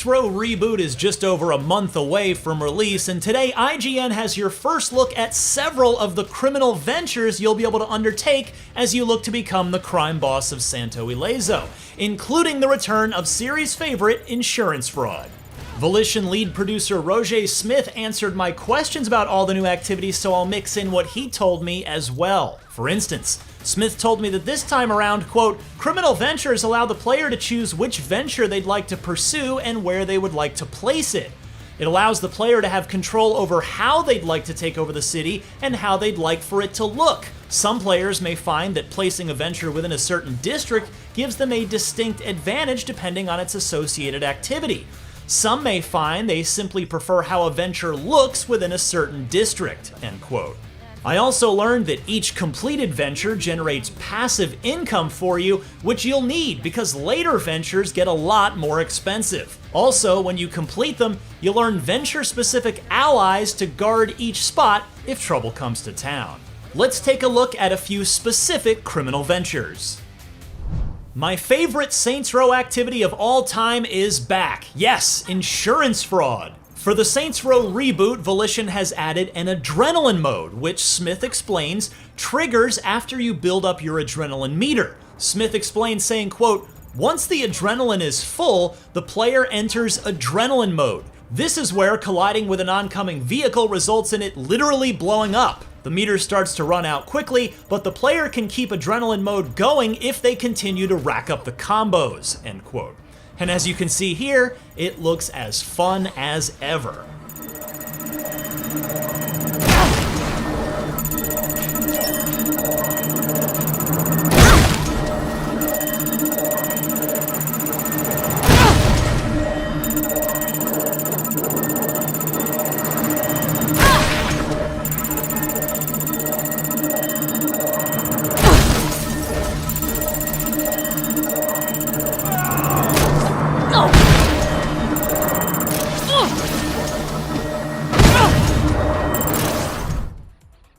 Saintsrow reboot is just over a month away from release, and today IGN has your first look at several of the criminal ventures you'll be able to undertake as you look to become the crime boss of Santo Ileso, including the return of series favorite insurance fraud. Volition lead producer Roger Smith answered my questions about all the new activities, so I'll mix in what he told me as well. For instance, Smith told me that this time around, quote, criminal ventures allow the player to choose which venture they'd like to pursue and where they would like to place it. It allows the player to have control over how they'd like to take over the city and how they'd like for it to look. Some players may find that placing a venture within a certain district gives them a distinct advantage depending on its associated activity. Some may find they simply prefer how a venture looks within a certain district, end quote. I also learned that each completed venture generates passive income for you, which you'll need because later ventures get a lot more expensive. Also, when you complete them, you'll earn venture-specific allies to guard each spot if trouble comes to town. Let's take a look at a few specific criminal ventures. My favorite Saintsrow activity of all time is back. Yes, insurance fraud. For the Saintsrow reboot, Volition has added an adrenaline mode, which Smith explains triggers after you build up your adrenaline meter. Smith explains saying, quote, once the adrenaline is full, the player enters adrenaline mode. This is where colliding with an oncoming vehicle results in it literally blowing up. The meter starts to run out quickly, but the player can keep adrenaline mode going if they continue to rack up the combos, end quote. And as you can see here, it looks as fun as ever.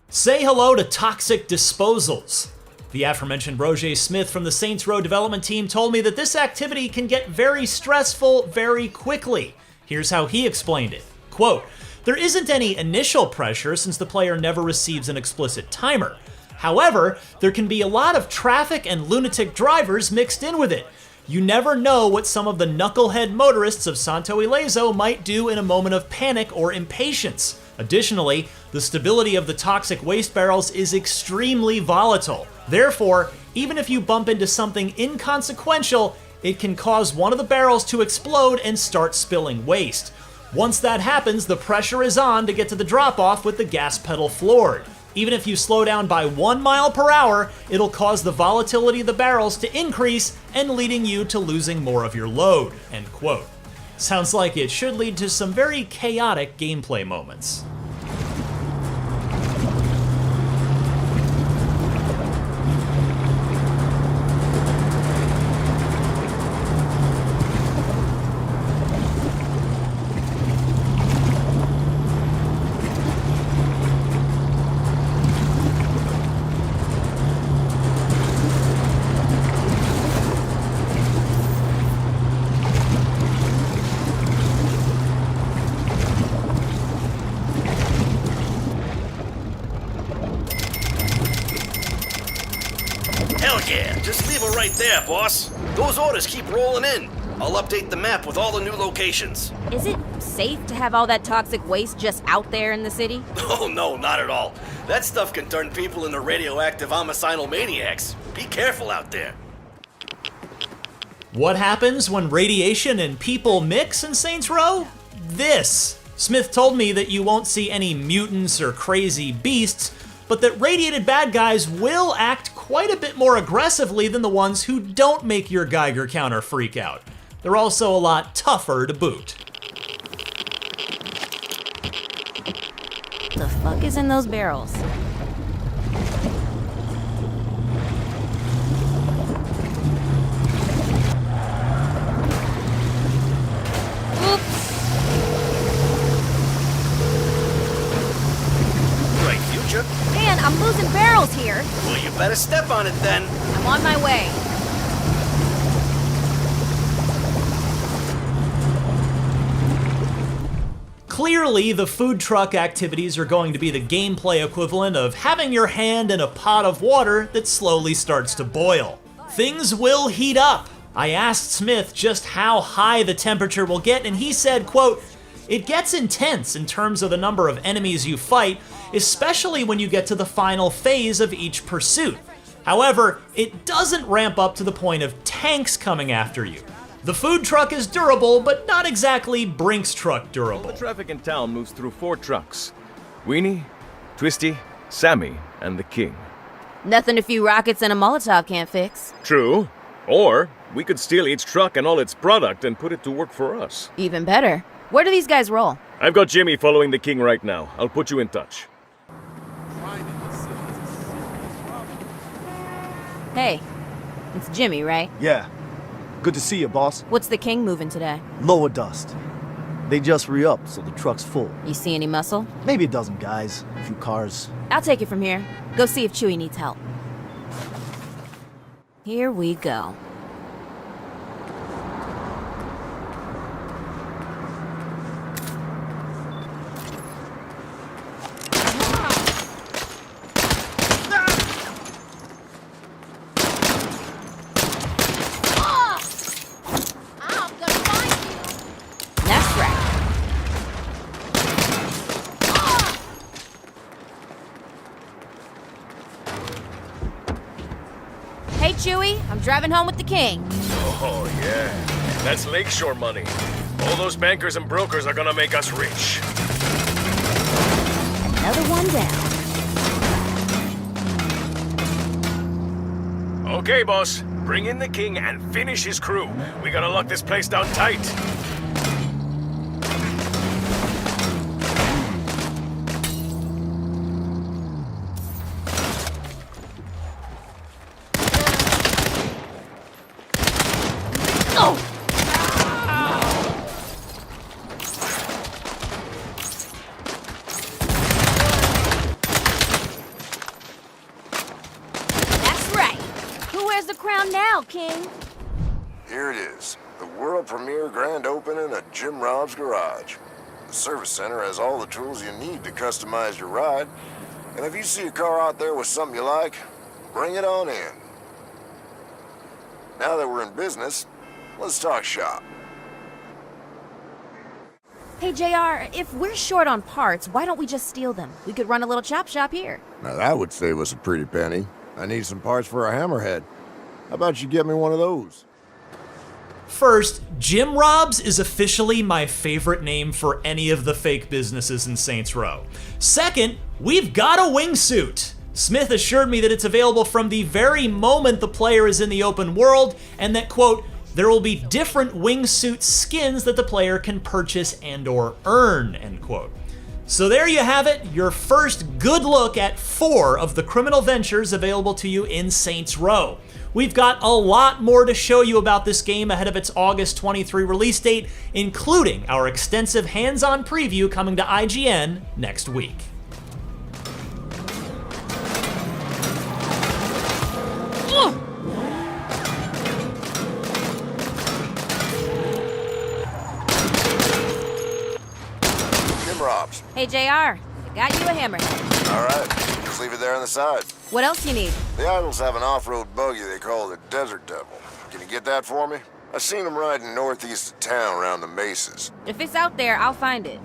Say hello to toxic disposals. The aforementioned Roger Smith from the Saintsrow development team told me that this activity can get very stressful very quickly. Here's how he explained it. Quote, there isn't any initial pressure since the player never receives an explicit timer. However, there can be a lot of traffic and lunatic drivers mixed in with it. You never know what some of the knucklehead motorists of Santo Ileso might do in a moment of panic or impatience. Additionally, the stability of the toxic waste barrels is extremely volatile. Therefore, even if you bump into something inconsequential, it can cause one of the barrels to explode and start spilling waste. Once that happens, the pressure is on to get to the drop-off with the gas pedal floored. Even if you slow down by 1 mile per hour, it'll cause the volatility of the barrels to increase and leading you to losing more of your load, end quote. Sounds like it should lead to some very chaotic gameplay moments. Hell yeah, just leave her right there, boss. Those orders keep rolling in. I'll update the map with all the new locations. Is it safe to have all that toxic waste just out there in the city? Oh no, not at all. That stuff can turn people into radioactive homicidal maniacs. Be careful out there. What happens when radiation and people mix in Saintsrow? This. Smith told me that you won't see any mutants or crazy beasts, but that radiated bad guys will act quite a bit more aggressively than the ones who don't make your Geiger counter freak out. They're also a lot tougher to boot. What the fuck is in those barrels? Right, future? Man, I'm losing barrels here. Well, you better step on it then. I'm on my way. Clearly, the food truck activities are going to be the gameplay equivalent of having your hand in a pot of water that slowly starts to boil. Things will heat up. I asked Smith just how high the temperature will get, and he said, quote, "It gets intense in terms of the number of enemies you fight, especially when you get to the final phase of each pursuit. However, it doesn't ramp up to the point of tanks coming after you. The food truck is durable, but not exactly Brinks truck durable." The traffic in town moves through 4 trucks. Weenie, Twisty, Sammy, and the King. Nothing a few rockets and a Molotov can't fix. True. Or we could steal each truck and all its product and put it to work for us. Even better. Where do these guys roll? I've got Jimmy following the King right now. I'll put you in touch. Hey, it's Jimmy, right? Yeah. Good to see you, boss. What's the King moving today? Lower dust. They just re-upped, so the truck's full. You see any muscle? Maybe a dozen guys, a few cars. I'll take it from here. Go see if Chewie needs help. Here we go. That's right. Hey, Chewie, I'm driving home with the King. Oh, yeah. That's lakeshore money. All those bankers and brokers are gonna make us rich. Another one down. Okay, boss. Bring in the King and finish his crew. We gotta lock this place down tight. Where's the crown now, King? Here it is, the world premiere grand opening at Jim Rob's garage. The service center has all the tools you need to customize your ride, and if you see a car out there with something you like, bring it on in. Now that we're in business, let's talk shop. Hey, JR, if we're short on parts, why don't we just steal them? We could run a little chop shop here. Now that would save us a pretty penny. I need some parts for a hammerhead. How about you get me one of those? First, Jim Rob's is officially my favorite name for any of the fake businesses in Saints Row. Second, we've got a wingsuit. Smith assured me that it's available from the very moment the player is in the open world, and that, quote, there will be different wingsuit skins that the player can purchase and or earn, end quote. So there you have it, your first good look at 4 of the Criminalventures available to you in Saints Row. We've got a lot more to show you about this game ahead of its August 23 release date, including our extensive hands-on preview coming to IGN next week. Jim Rob's. Hey, JR, I got you a hammerhead. All right, just leave it there on the side. What else you need? The Idols have an off-road buggy they call the Desert Devil. Can you get that for me? I seen them riding northeast of town around the mesas. If it's out there, I'll find it.